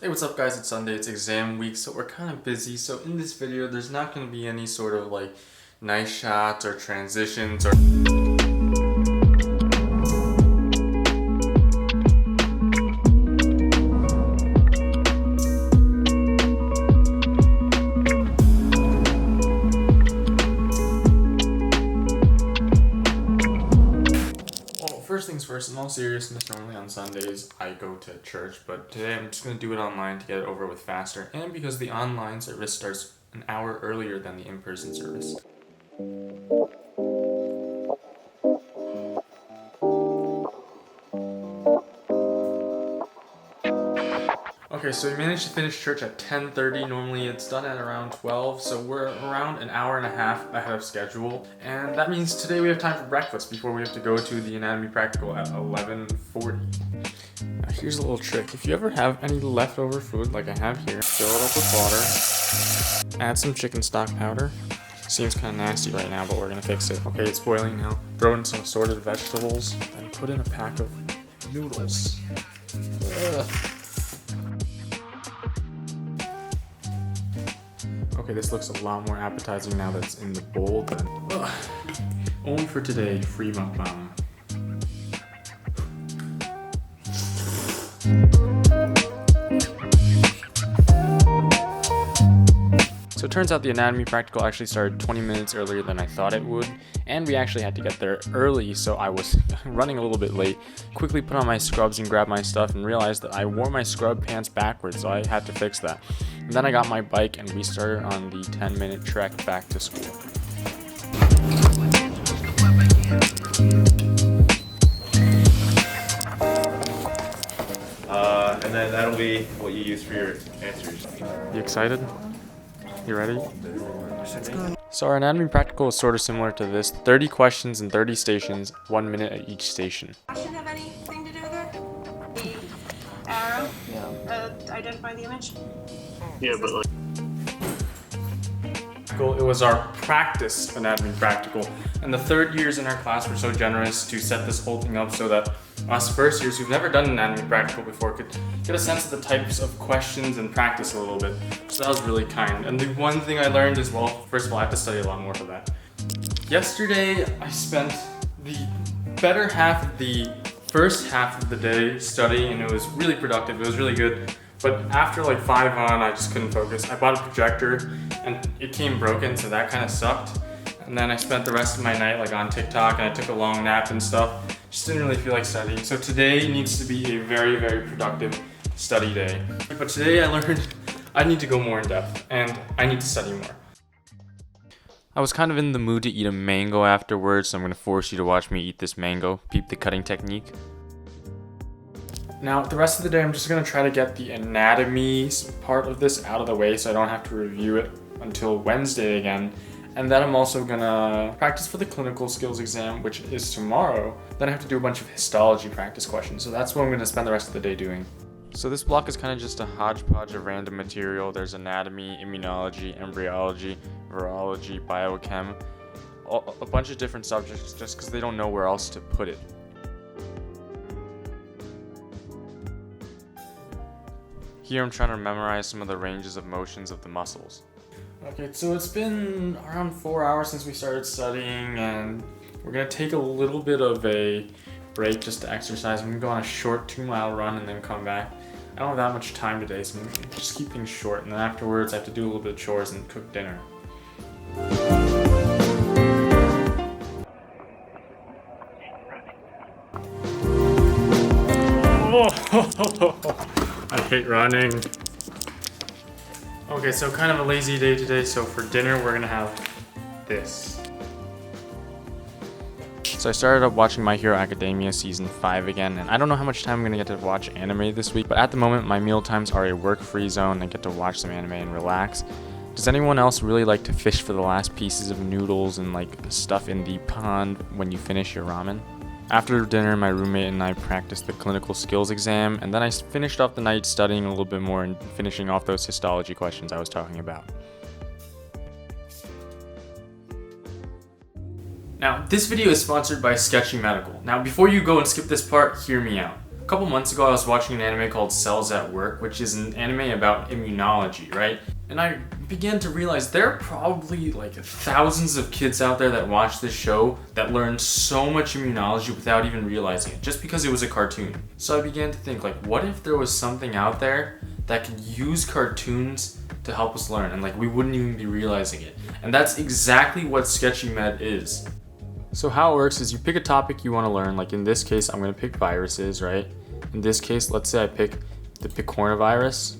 Hey, what's up guys, it's Sunday, it's exam week, so we're kind of busy. So in this video, there's not going to be any sort of like nice shots or transitions or... First things first, in all seriousness, normally on Sundays I go to church, but today I'm just going to do it online to get it over with faster, and because the online service starts an hour earlier than the in-person service. Okay, so we managed to finish church at 10:30. Normally it's done at around 12, so we're around an hour and a half ahead of schedule. And that means today we have time for breakfast before we have to go to the anatomy practical at 11:40. Now here's a little trick. If you ever have any leftover food like I have here, fill it up with water, add some chicken stock powder. Seems kind of nasty right now, but we're gonna fix it. Okay, it's boiling now. Throw in some assorted vegetables and put in a pack of noodles. Ugh. Okay, this looks a lot more appetizing now that it's in the bowl than... Ugh. Only for today, free mukbang. So it turns out the anatomy practical actually started 20 minutes earlier than I thought it would, and we actually had to get there early, so I was running a little bit late. Quickly put on my scrubs and grabbed my stuff and realized that I wore my scrub pants backwards, so I had to fix that. And then I got my bike and we started on the 10-minute trek back to school. And then that'll be what you use for your answers. You excited? You ready? So our anatomy practical is sort of similar to this. 30 questions and 30 stations, 1 minute at each station. Should have anything to do with it? The arrow? Yeah. Identify the image? Yeah, but like... It was our practice anatomy practical, and the third years in our class were so generous to set this whole thing up so that us first years who've never done an anatomy practical before could get a sense of the types of questions and practice a little bit. So that was really kind. And the one thing I learned is, well, first of all, I have to study a lot more for that. Yesterday, I spent the better half of the first half of the day studying, and it was really productive. It was really good. But after like 5 on, I just couldn't focus. I bought a projector and it came broken, so that kind of sucked. And then I spent the rest of my night like on TikTok, and I took a long nap and stuff. Just didn't really feel like studying. So today needs to be a very, very productive study day. But today I learned I need to go more in depth and I need to study more. I was kind of in the mood to eat a mango afterwards, so I'm gonna force you to watch me eat this mango. Peep the cutting technique. Now, the rest of the day, I'm just going to try to get the anatomy part of this out of the way so I don't have to review it until Wednesday again. And then I'm also going to practice for the clinical skills exam, which is tomorrow. Then I have to do a bunch of histology practice questions, so that's what I'm going to spend the rest of the day doing. So this block is kind of just a hodgepodge of random material. There's anatomy, immunology, embryology, virology, biochem, a bunch of different subjects just because they don't know where else to put it. Here I'm trying to memorize some of the ranges of motions of the muscles. Okay, so it's been around 4 hours since we started studying, and we're gonna take a little bit of a break just to exercise. I'm gonna go on a short 2-mile run and then come back. I don't have that much time today, so I'm gonna just keep things short, and then afterwards I have to do a little bit of chores and cook dinner. I hate running. Okay, so kind of a lazy day today, so for dinner we're gonna have this. So I started up watching My Hero Academia Season 5 again, and I don't know how much time I'm gonna get to watch anime this week, but at the moment my meal times are a work-free zone. I get to watch some anime and relax. Does anyone else really like to fish for the last pieces of noodles and like stuff in the pond when you finish your ramen? After dinner, my roommate and I practiced the clinical skills exam, and then I finished off the night studying a little bit more and finishing off those histology questions I was talking about. Now, this video is sponsored by Sketchy Medical. Now, before you go and skip this part, hear me out. couple months ago, I was watching an anime called Cells at Work, which is an anime about immunology, right? And I began to realize there are probably like thousands of kids out there that watch this show that learn so much immunology without even realizing it, just because it was a cartoon. So I began to think, like, what if there was something out there that could use cartoons to help us learn, and like we wouldn't even be realizing it? And that's exactly what Sketchy Med is. So how it works is you pick a topic you want to learn. Like in this case, I'm going to pick viruses, right? In this case, let's say I pick the picornavirus.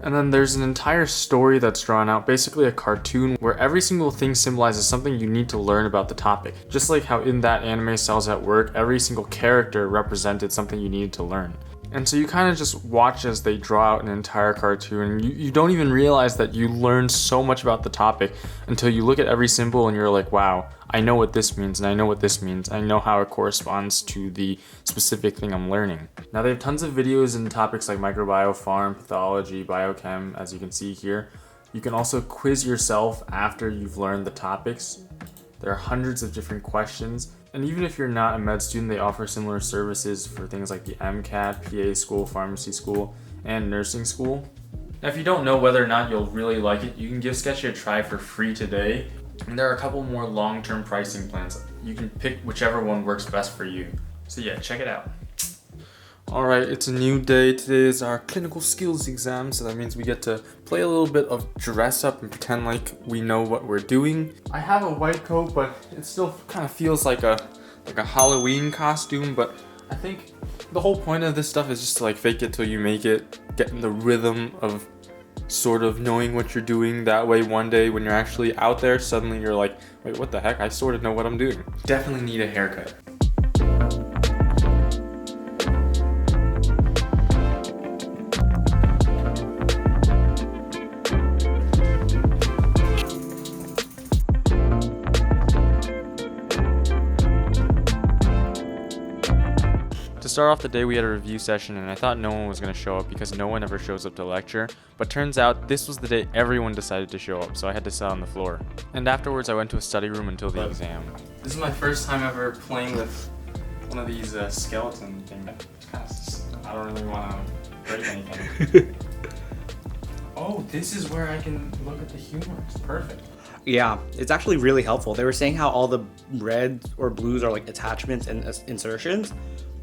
And then there's an entire story that's drawn out, basically a cartoon where every single thing symbolizes something you need to learn about the topic. Just like how in that anime Cells at Work, every single character represented something you needed to learn. And so you kind of just watch as they draw out an entire cartoon, and you don't even realize that you learned so much about the topic until you look at every symbol and you're like, wow, I know what this means, and I know what this means. I know how it corresponds to the specific thing I'm learning. Now they have tons of videos in topics like microbiome, pharm, pathology, biochem, as you can see here. You can also quiz yourself after you've learned the topics. There are hundreds of different questions. And even if you're not a med student, they offer similar services for things like the MCAT, PA school, pharmacy school, and nursing school. Now, if you don't know whether or not you'll really like it, you can give Sketchy a try for free today. And there are a couple more long-term pricing plans. You can pick whichever one works best for you. So yeah, check it out. Alright, it's a new day. Today is our clinical skills exam, so that means we get to play a little bit of dress up and pretend like we know what we're doing. I have a white coat, but it still kind of feels like a Halloween costume, but I think the whole point of this stuff is just to like fake it till you make it, get in the rhythm of sort of knowing what you're doing. That way one day when you're actually out there, suddenly you're like, wait, what the heck? I sort of know what I'm doing. Definitely need a haircut. To start off the day, we had a review session, and I thought no one was going to show up because no one ever shows up to lecture, but turns out this was the day everyone decided to show up, so I had to sit on the floor. And afterwards I went to a study room until the exam. This is my first time ever playing with one of these skeleton things. I don't really want to break anything. Oh, this is where I can look at the humors. Perfect. Yeah, it's actually really helpful. They were saying how all the reds or blues are like attachments and insertions.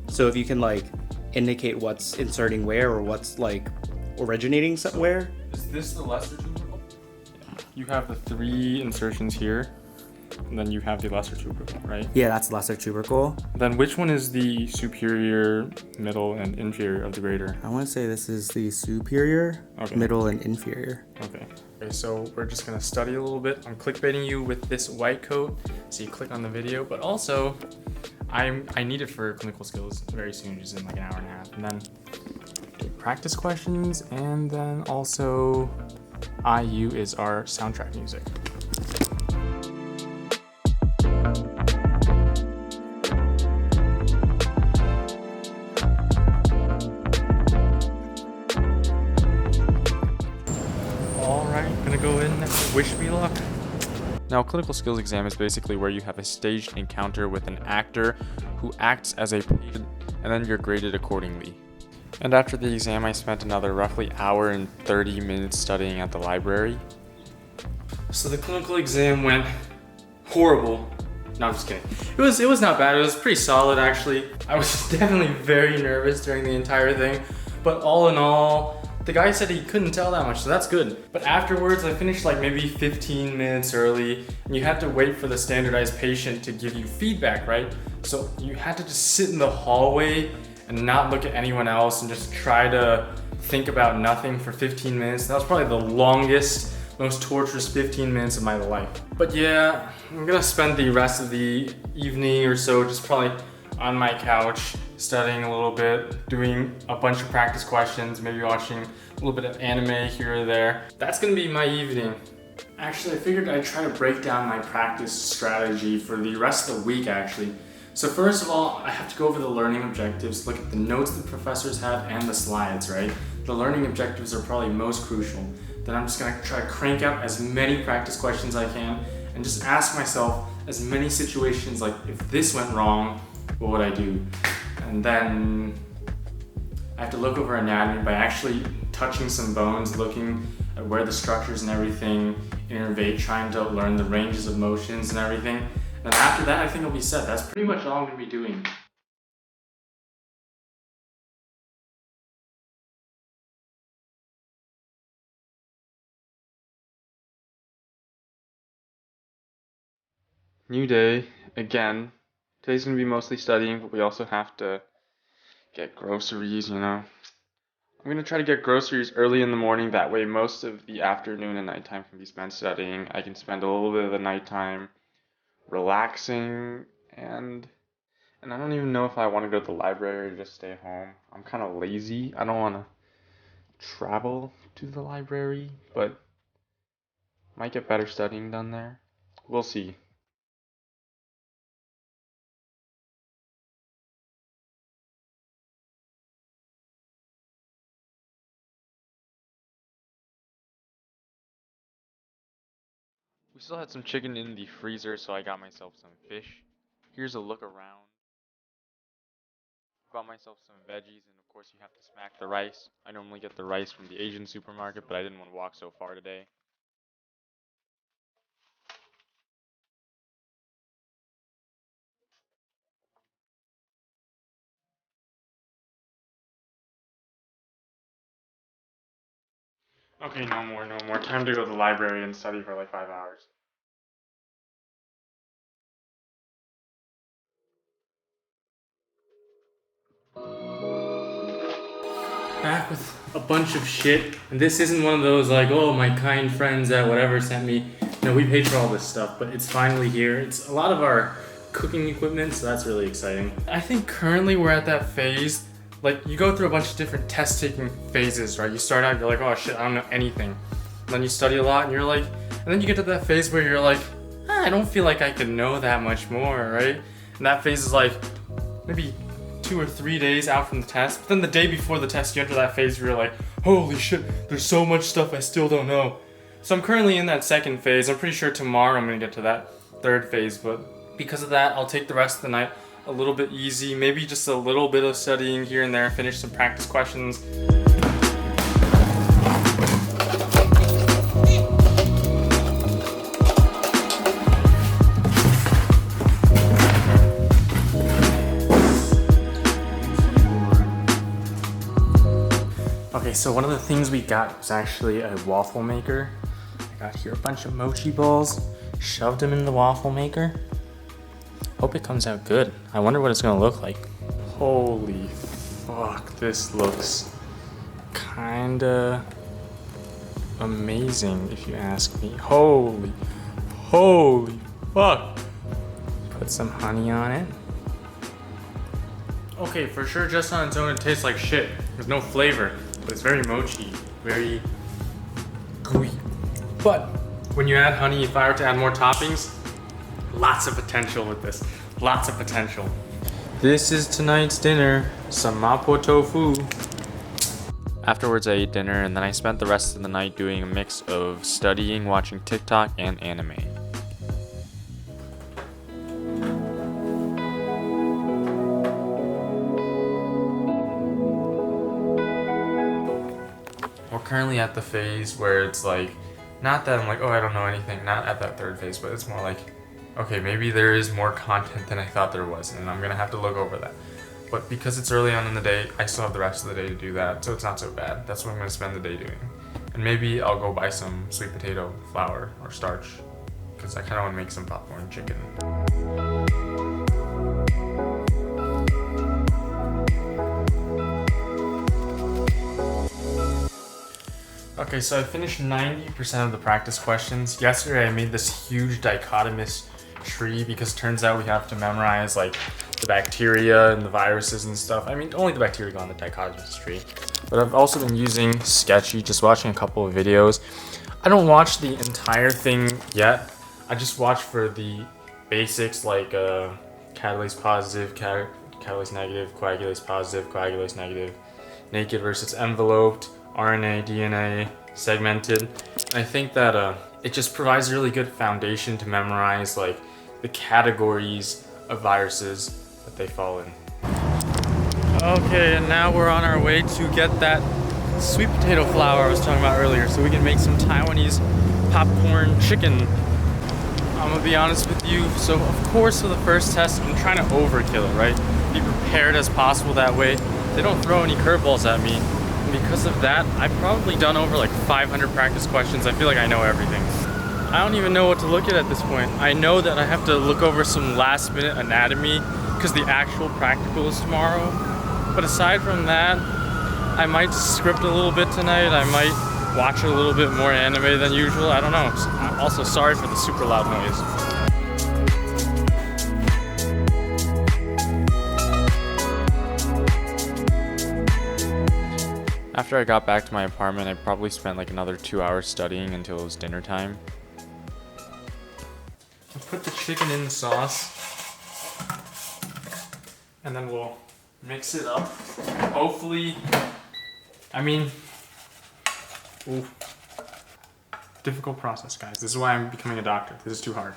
So if you can like indicate what's inserting where or what's like originating somewhere. Is this the lesser tubercle? You have the 3 insertions here, and then you have the lesser tubercle, right? Yeah, that's lesser tubercle. Then which one is the superior, middle, and inferior of the grater? I want to say this is the superior, middle, and inferior. Okay, so we're just gonna study a little bit. I'm clickbaiting you with this white coat, so you click on the video, but also I need it for clinical skills very soon, just in like an hour and a half. And then do practice questions, and then also IU is our soundtrack music. Alright, gonna go in, wish me luck. Now, a clinical skills exam is basically where you have a staged encounter with an actor who acts as a patient, and then you're graded accordingly. And after the exam, I spent another roughly hour and 30 minutes studying at the library. So the clinical exam went horrible. No, I'm just kidding. It was not bad. It was pretty solid, actually. I was definitely very nervous during the entire thing, but all in all, the guy said he couldn't tell that much, so that's good. But afterwards, I finished like maybe 15 minutes early, and you had to wait for the standardized patient to give you feedback, right? So you had to just sit in the hallway and not look at anyone else and just try to think about nothing for 15 minutes. That was probably the longest, most torturous 15 minutes of my life. But yeah, I'm gonna spend the rest of the evening or so just probably on my couch, studying a little bit, doing a bunch of practice questions, maybe watching a little bit of anime here or there. That's gonna be my evening. Actually, I figured I'd try to break down my practice strategy for the rest of the week, actually. So first of all, I have to go over the learning objectives, look at the notes the professors have and the slides, right? The learning objectives are probably most crucial. Then I'm just gonna try to crank out as many practice questions I can and just ask myself as many situations like, if this went wrong, what would I do? And then I have to look over anatomy by actually touching some bones, looking at where the structures and everything innervate, trying to learn the ranges of motions and everything. And after that, I think I'll be set. That's pretty much all I'm going to be doing. New day, again. Today's going to be mostly studying, but we also have to get groceries, you know. I'm going to try to get groceries early in the morning, that way most of the afternoon and nighttime can be spent studying. I can spend a little bit of the nighttime relaxing, and I don't even know if I want to go to the library or just stay home. I'm kind of lazy. I don't want to travel to the library, but might get better studying done there. We'll see. We still had some chicken in the freezer, so I got myself some fish. Here's a look around. Got myself some veggies, and of course you have to smack the rice. I normally get the rice from the Asian supermarket, but I didn't want to walk so far today. Okay, no more. Time to go to the library and study for like 5 hours. Back with a bunch of shit, and this isn't one of those like, oh, my kind friends at whatever sent me. No, we paid for all this stuff, but it's finally here. It's a lot of our cooking equipment, so that's really exciting. I think currently we're at that phase, like you go through a bunch of different test taking phases, right? You start out, you're like, oh shit, I don't know anything. And then you study a lot, and you're like, and then you get to that phase where you're like, I don't feel like I could know that much more, right? And that phase is like, maybe 2 or 3 days out from the test, but then the day before the test you enter that phase where you're like, holy shit, there's so much stuff I still don't know. So I'm currently in that second phase. I'm pretty sure tomorrow I'm gonna get to that third phase, but because of that I'll take the rest of the night a little bit easy, maybe just a little bit of studying here and there, finish some practice questions. Okay, so one of the things we got was actually a waffle maker. I got here a bunch of mochi balls, shoved them in the waffle maker. Hope it comes out good. I wonder what it's gonna look like. Holy fuck, this looks kinda amazing if you ask me. Holy fuck. Put some honey on it. Okay, for sure, just on its own, it tastes like shit. There's no flavor. But it's very mochi, very gooey. But when you add honey, if I were to add more toppings, lots of potential with this. Lots of potential. This is tonight's dinner, some mapo tofu. Afterwards, I ate dinner, and then I spent the rest of the night doing a mix of studying, watching TikTok, and anime. We're currently at the phase where it's like, not that I'm like, oh, I don't know anything, not at that third phase, but it's more like, okay, maybe there is more content than I thought there was, and I'm gonna have to look over that. But because it's early on in the day, I still have the rest of the day to do that, so it's not so bad. That's what I'm gonna spend the day doing. And maybe I'll go buy some sweet potato flour or starch, because I kinda wanna make some popcorn chicken. Okay, so I finished 90% of the practice questions. Yesterday I made this huge dichotomous tree because it turns out we have to memorize like the bacteria and the viruses and stuff. I mean, only the bacteria go on the dichotomous tree. But I've also been using Sketchy, just watching a couple of videos. I don't watch the entire thing yet. I just watch for the basics like catalase positive, catalase negative, coagulase positive, coagulase negative, naked versus enveloped, RNA, DNA, segmented. And I think that it just provides a really good foundation to memorize like the categories of viruses that they fall in. Okay, and now we're on our way to get that sweet potato flour I was talking about earlier so we can make some Taiwanese popcorn chicken. I'm gonna be honest with you, so of course for the first test I'm trying to overkill it, right? Be prepared as possible, that way they don't throw any curveballs at me. And because of that, I've probably done over like 500 practice questions. I feel like I know everything. I don't even know what to look at this point. I know that I have to look over some last minute anatomy because the actual practical is tomorrow. But aside from that, I might script a little bit tonight. I might watch a little bit more anime than usual. I don't know. Also, sorry for the super loud noise. After I got back to my apartment, I probably spent like another 2 hours studying until it was dinner time. I'll put the chicken in the sauce, and then we'll mix it up. Hopefully, ooh. Difficult process, guys. This is why I'm becoming a doctor. This is too hard.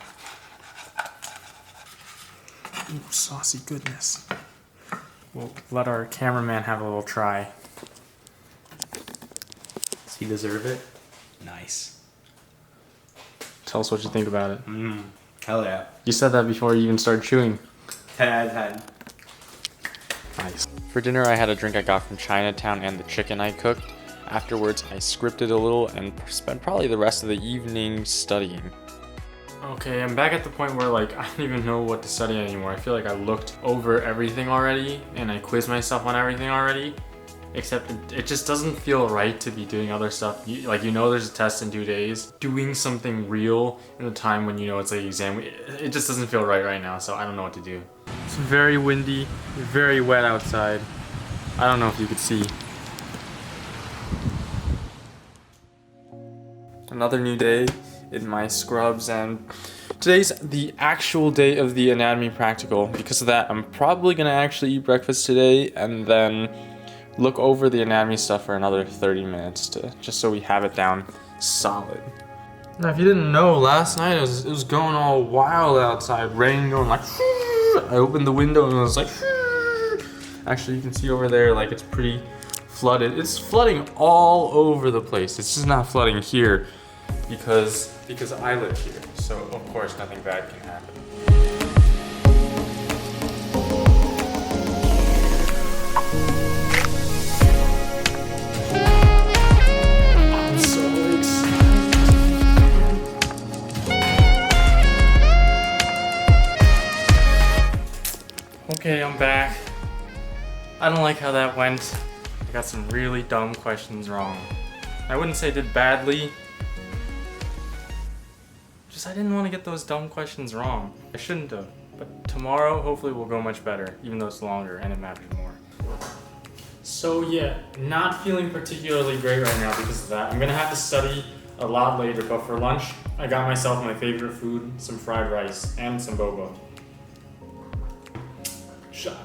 Ooh, saucy goodness. We'll let our cameraman have a little try. Does he deserve it? Nice. Tell us what you think about it. Hell yeah. You said that before you even started chewing. 10 out of 10. Nice. For dinner, I had a drink I got from Chinatown and the chicken I cooked. Afterwards, I scripted a little and spent probably the rest of the evening studying. Okay, I'm back at the point where like I don't even know what to study anymore. I feel like I looked over everything already and I quizzed myself on everything already. Except it just doesn't feel right to be doing other stuff. You know there's a test in 2 days. Doing something real in a time when you know it's like exam, it just doesn't feel right now, so I don't know what to do. It's very windy, very wet outside. I don't know if you could see. Another new day in my scrubs, and today's the actual day of the anatomy practical. Because of that, I'm probably gonna actually eat breakfast today and then look over the anatomy stuff for another 30 minutes just so we have it down solid. Now, if you didn't know, last night it was going all wild outside, rain going like. I opened the window and it was like. Actually, you can see over there, like it's pretty flooded. It's flooding all over the place. It's just not flooding here because I live here. So of course nothing bad can happen. I'm so excited. Okay, I'm back. I don't like how that went. I got some really dumb questions wrong. I wouldn't say I did badly. Just I didn't want to get those dumb questions wrong. I shouldn't have. But tomorrow, hopefully we'll go much better, even though it's longer and it matters more. So yeah, not feeling particularly great right now because of that. I'm gonna have to study a lot later, but for lunch, I got myself my favorite food, some fried rice and some boba. Shut.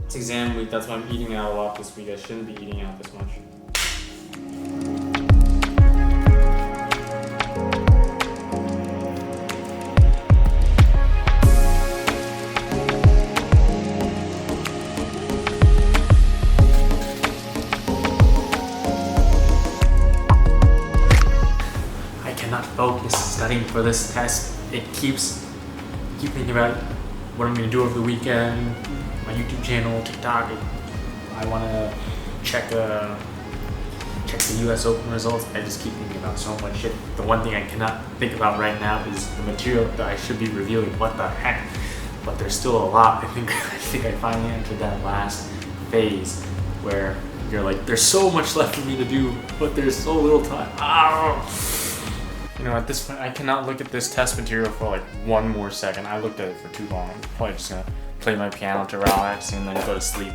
It's exam week, that's why I'm eating out a lot this week. I shouldn't be eating out this much. I cannot focus studying for this test. It keep thinking about what I'm gonna do over the weekend. My YouTube channel, TikTok. I want to check the US Open results. I just keep thinking about so much shit. The one thing I cannot think about right now is the material that I should be reviewing. What the heck? But there's still a lot. I think I finally entered that last phase where you're like, there's so much left for me to do, but there's so little time. Ow! You know, at this point, I cannot look at this test material for like one more second. I looked at it for too long. I'm probably just gonna play my piano to relax and then go to sleep.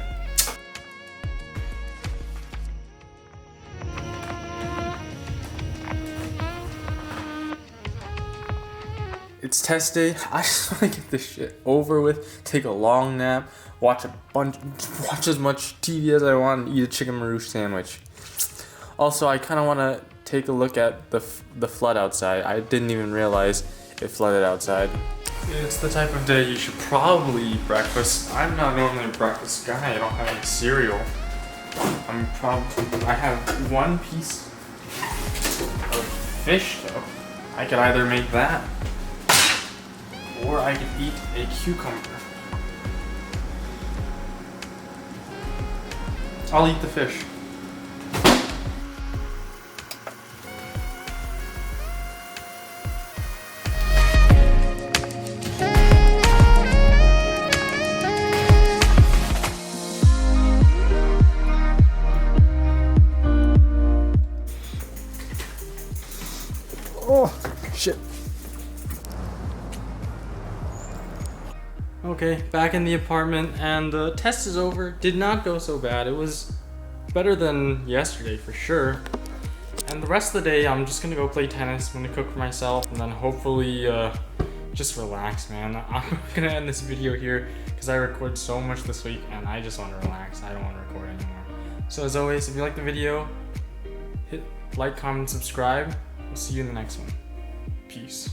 It's test day. I just want to get this shit over with, take a long nap, watch as much TV as I want, and eat a chicken marouche sandwich. Also, I kind of want to take a look at the flood outside. I didn't even realize it flooded outside. It's the type of day you should probably eat breakfast. I'm not normally a breakfast guy. I don't have any cereal. I have one piece of fish though. I could either make that or I could eat a cucumber. I'll eat the fish. Oh, shit. Okay, back in the apartment, and the test is over. Did not go so bad. It was better than yesterday for sure. And the rest of the day, I'm just gonna go play tennis. I'm gonna cook for myself, and then hopefully just relax, man. I'm gonna end this video here because I recorded so much this week, and I just want to relax. I don't want to record anymore. So as always, if you like the video, hit like, comment, subscribe. We'll see you in the next one. Peace.